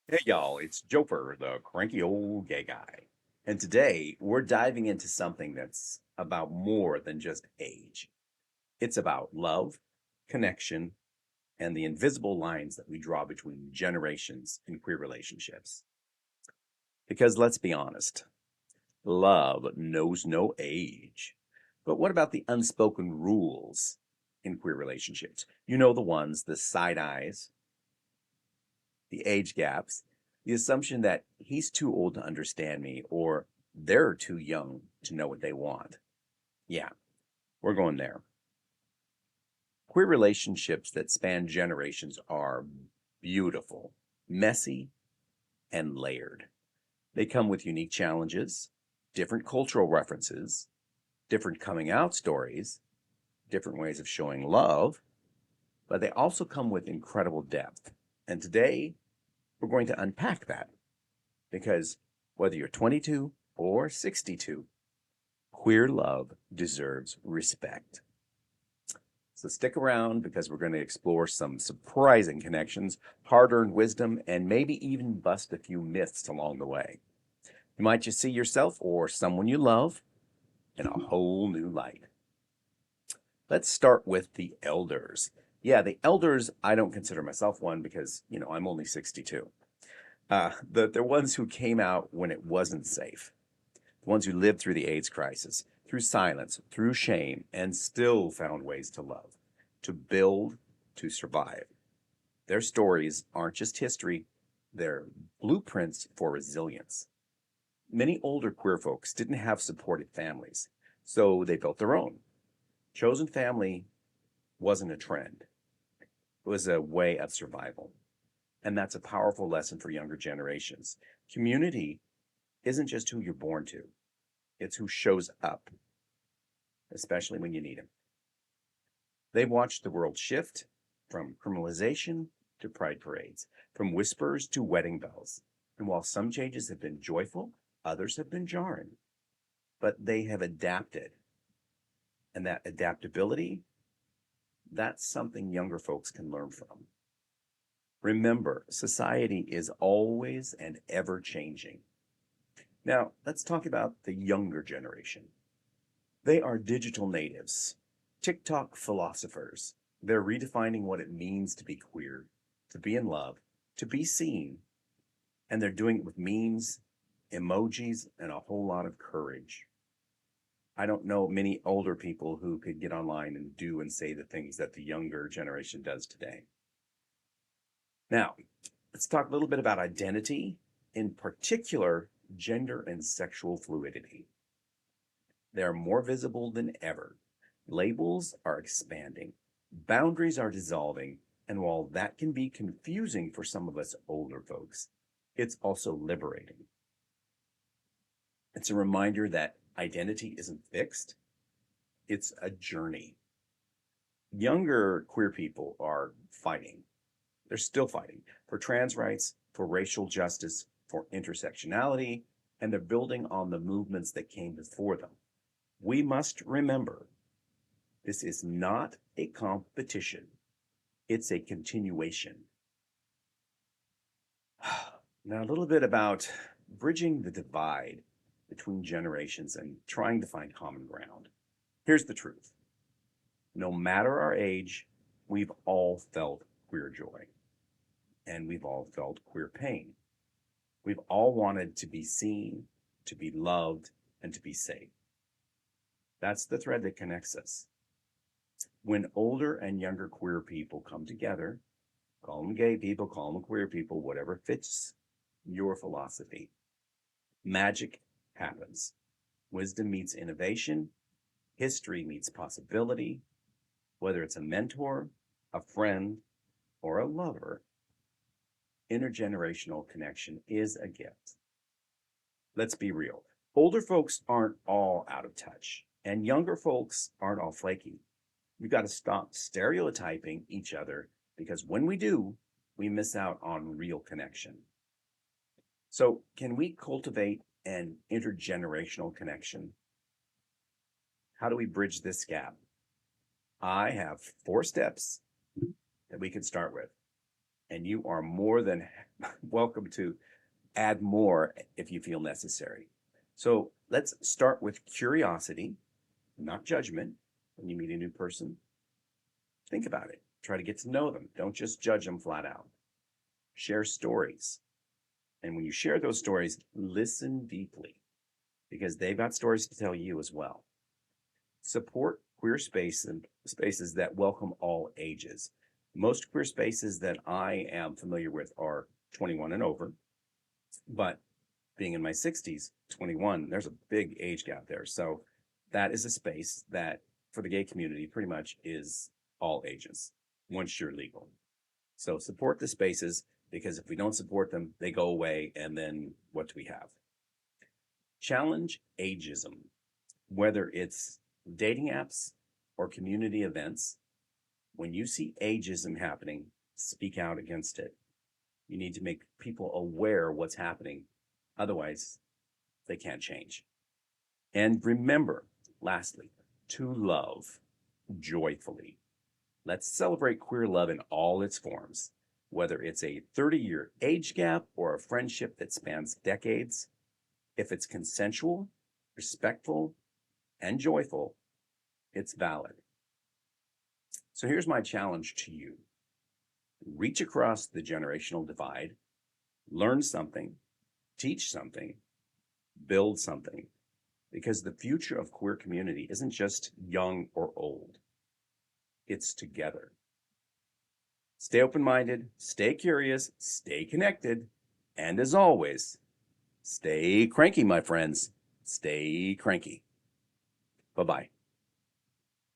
Hey y'all, it's Joefer, the cranky old gay guy. And today we're diving into something that's about more than just age. It's about love, connection, and the invisible lines that we draw between generations in queer relationships. Because let's be honest, love knows no age. But what about the unspoken rules in queer relationships? You know the ones, the side eyes, the age gaps, the assumption that he's too old to understand me or they're too young to know what they want. Yeah, we're going there. Queer relationships that span generations are beautiful, messy, and layered. They come with unique challenges, different cultural references, different coming out stories, different ways of showing love, but they also come with incredible depth. And today, we're going to unpack that. Because whether you're 22 or 62, queer love deserves respect. So stick around because we're going to explore some surprising connections, hard earned wisdom, and maybe even bust a few myths along the way. You might just see yourself or someone you love in a whole new light. Let's start with the elders. Yeah, the elders, I don't consider myself one because, I'm only 62. They're ones who came out when it wasn't safe, the ones who lived through the AIDS crisis, through silence, through shame, and still found ways to love, to build, to survive. Their stories aren't just history, they're blueprints for resilience. Many older queer folks didn't have supportive families, so they built their own. Chosen family wasn't a trend, it was a way of survival. And that's a powerful lesson for younger generations. Community isn't just who you're born to, it's who shows up, especially when you need him. They've watched the world shift from criminalization to pride parades, from whispers to wedding bells. And while some changes have been joyful, others have been jarring. But they have adapted. And that adaptability, that's something younger folks can learn from. Remember, society is always and ever changing. Now, let's talk about the younger generation. They are digital natives, TikTok philosophers. They're redefining what it means to be queer, to be in love, to be seen. And they're doing it with memes, emojis, and a whole lot of courage. I don't know many older people who could get online and do and say the things that the younger generation does today. Now, let's talk a little bit about identity, in particular, gender and sexual fluidity. They're more visible than ever. Labels are expanding, boundaries are dissolving, and while that can be confusing for some of us older folks, it's also liberating. It's a reminder that identity isn't fixed, it's a journey. Younger queer people are fighting. They're still fighting for trans rights, for racial justice, for intersectionality, and they're building on the movements that came before them. We must remember this is not a competition, it's a continuation. Now, a little bit about bridging the divide between generations and trying to find common ground. Here's the truth: no matter our age, we've all felt queer joy and we've all felt queer pain. We've all wanted to be seen, to be loved, and to be safe. That's the thread that connects us. When older and younger queer people come together, call them gay people, call them queer people, whatever fits your philosophy, magic happens. Wisdom meets innovation, history meets possibility. Whether it's a mentor, a friend, or a lover, intergenerational connection is a gift. Let's be real. Older folks aren't all out of touch, and younger folks aren't all flaky. We've got to stop stereotyping each other because when we do, we miss out on real connection. So, can we cultivate an intergenerational connection? How do we bridge this gap? I have 4 steps that we can start with. and you are more than welcome to add more if you feel necessary. So let's start with curiosity, not judgment. When you meet a new person, think about it. Try to get to know them. Don't just judge them flat out. Share stories. And when you share those stories, listen deeply because they've got stories to tell you as well. Support queer spaces that welcome all ages. Most queer spaces that I am familiar with are 21 and over, but being in my 60s, 21, there's a big age gap there. So that is a space that for the gay community pretty much is all ages once you're legal. So support the spaces because if we don't support them, they go away. And then what do we have? Challenge ageism, whether it's dating apps or community events. When you see ageism happening, speak out against it. You need to make people aware what's happening. Otherwise, they can't change. And remember, lastly, to love joyfully. Let's celebrate queer love in all its forms, whether it's a 30-year age gap or a friendship that spans decades. If it's consensual, respectful, and joyful, it's valid. So here's my challenge to you. Reach across the generational divide, learn something, teach something, build something, because the future of queer community isn't just young or old. It's together. Stay open-minded, stay curious, stay connected, and as always, stay cranky, my friends. Stay cranky. Bye-bye.